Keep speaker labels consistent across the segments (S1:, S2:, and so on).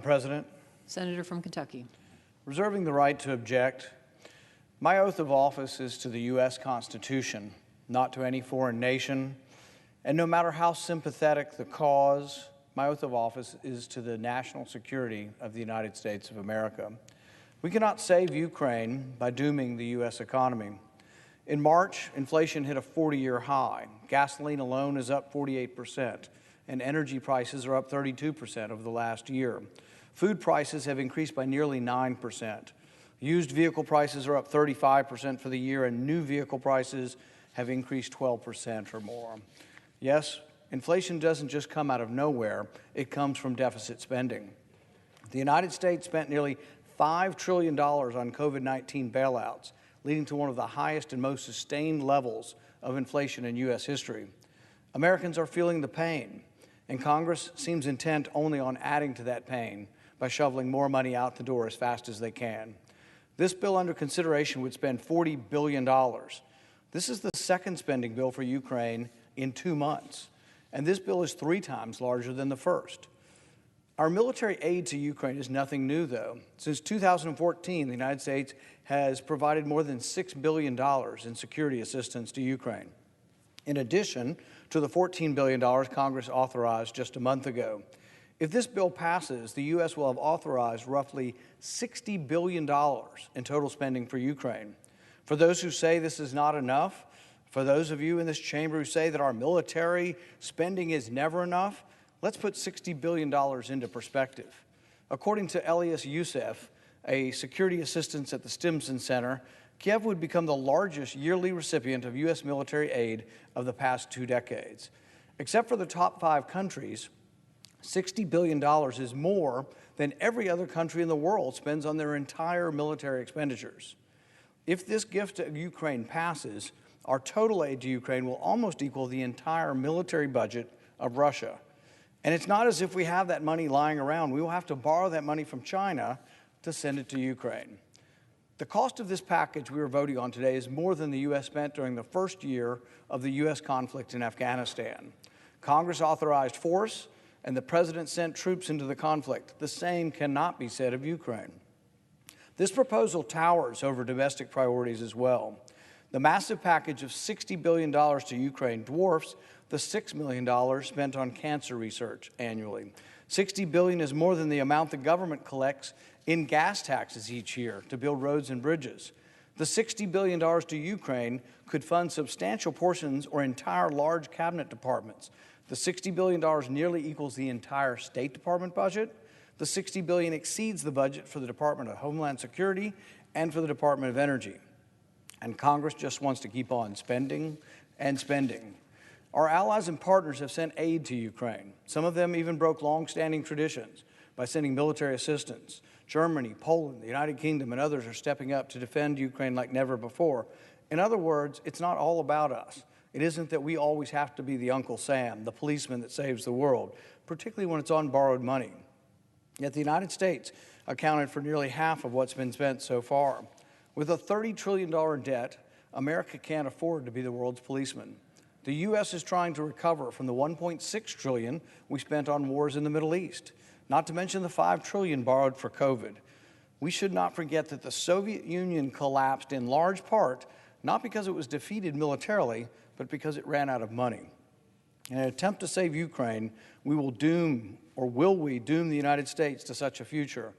S1: President.
S2: Senator from Kentucky.
S1: Reserving the right to object, my oath of office is to the U.S. Constitution, not to any foreign nation, and no matter how sympathetic the cause, my oath of office is to the national security of the United States of America. We cannot save Ukraine by dooming the U.S. economy. In March, inflation hit a 40-year high. Gasoline alone is up 48%, and energy prices are up 32% over the last year. Food prices have increased by nearly 9%. Used vehicle prices are up 35% for the year, and new vehicle prices have increased 12% or more. Yes, inflation doesn't just come out of nowhere, it comes from deficit spending. The United States spent nearly $5 trillion on COVID-19 bailouts, leading to one of the highest and most sustained levels of inflation in U.S. history. Americans are feeling the pain, and Congress seems intent only on adding to that pain by shoveling more money out the door as fast as they can. This bill under consideration would spend $40 billion. This is the second spending bill for Ukraine in 2 months, and this bill is 3 times larger than the first. Our military aid to Ukraine is nothing new, though. Since 2014, the United States has provided more than $6 billion in security assistance to Ukraine, in addition to the $14 billion Congress authorized just a month ago. If this bill passes, the U.S. will have authorized roughly $60 billion in total spending for Ukraine. For those who say this is not enough, for those of you in this chamber who say that our military spending is never enough, let's put $60 billion into perspective. According to Elias Youssef, a security assistant at the Stimson Center, Kiev would become the largest yearly recipient of U.S. military aid of the past 2 decades. Except for the top 5 countries, $60 billion is more than every other country in the world spends on their entire military expenditures. If this gift to Ukraine passes, our total aid to Ukraine will almost equal the entire military budget of Russia. And it's not as if we have that money lying around. We will have to borrow that money from China to send it to Ukraine. The cost of this package we are voting on today is more than the U.S. spent during the first year of the U.S. conflict in Afghanistan. Congress authorized force, and the President sent troops into the conflict. The same cannot be said of Ukraine. This proposal towers over domestic priorities as well. The massive package of $60 billion to Ukraine dwarfs the $6 million spent on cancer research annually. $60 billion is more than the amount the government collects in gas taxes each year to build roads and bridges. The $60 billion to Ukraine could fund substantial portions or entire large cabinet departments. The $60 billion nearly equals the entire State Department budget. The $60 billion exceeds the budget for the Department of Homeland Security and for the Department of Energy. And Congress just wants to keep on spending and spending. Our allies and partners have sent aid to Ukraine. Some of them even broke long-standing traditions by sending military assistance. Germany, Poland, the United Kingdom, and others are stepping up to defend Ukraine like never before. In other words, it's not all about us. It isn't that we always have to be the Uncle Sam, the policeman that saves the world, particularly when it's on borrowed money. Yet the United States accounted for nearly half of what's been spent so far. With a $30 trillion debt, America can't afford to be the world's policeman. The U.S. is trying to recover from the $1.6 trillion we spent on wars in the Middle East, not to mention the $5 trillion borrowed for COVID. We should not forget that the Soviet Union collapsed in large part, not because it was defeated militarily, but because it ran out of money. In an attempt to save Ukraine, we will doom, or will we doom the United States to such a future?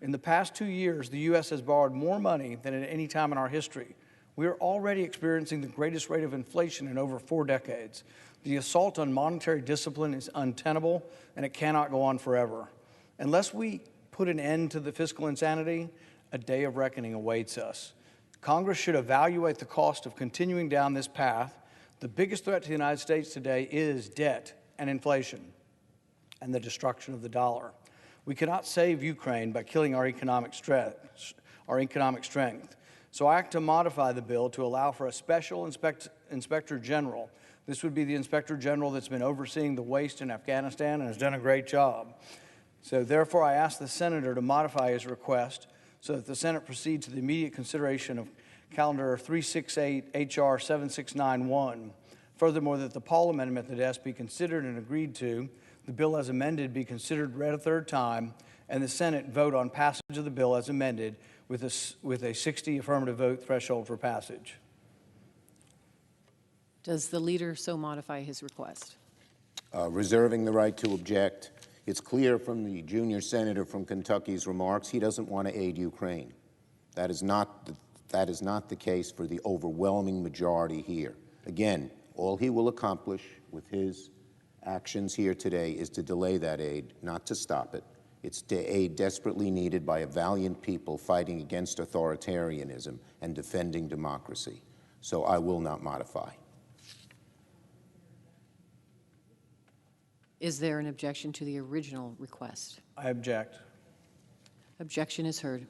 S1: In the past 2 years, the U.S. has borrowed more money than at any time in our history. We are already experiencing the greatest rate of inflation in over 4 decades. The assault on monetary discipline is untenable, and it cannot go on forever. Unless we put an end to the fiscal insanity, a day of reckoning awaits us. Congress should evaluate the cost of continuing down this path. The biggest threat to the United States today is debt and inflation and the destruction of the dollar. We cannot save Ukraine by killing our economic strength. So I act to modify the bill to allow for a special inspector general. This would be the inspector general that's been overseeing the waste in Afghanistan and has done a great job. So therefore, I ask the senator to modify his request so that the Senate proceed to the immediate consideration of Calendar 368 H.R. 7691. Furthermore, that the Paul Amendment at the desk be considered and agreed to, the bill as amended be considered read a third time, and the Senate vote on passage of the bill as amended with a 60 affirmative vote threshold for passage.
S2: Does the leader so modify his request?
S3: Reserving the right to object. It's clear from the junior senator from Kentucky's remarks he doesn't want to aid Ukraine. That is not the case for the overwhelming majority here. Again, all he will accomplish with his actions here today is to delay that aid, not to stop it. It's the aid desperately needed by a valiant people fighting against authoritarianism and defending democracy. So I will not modify.
S2: Is there an objection to the original request?
S1: I object.
S2: Objection is heard.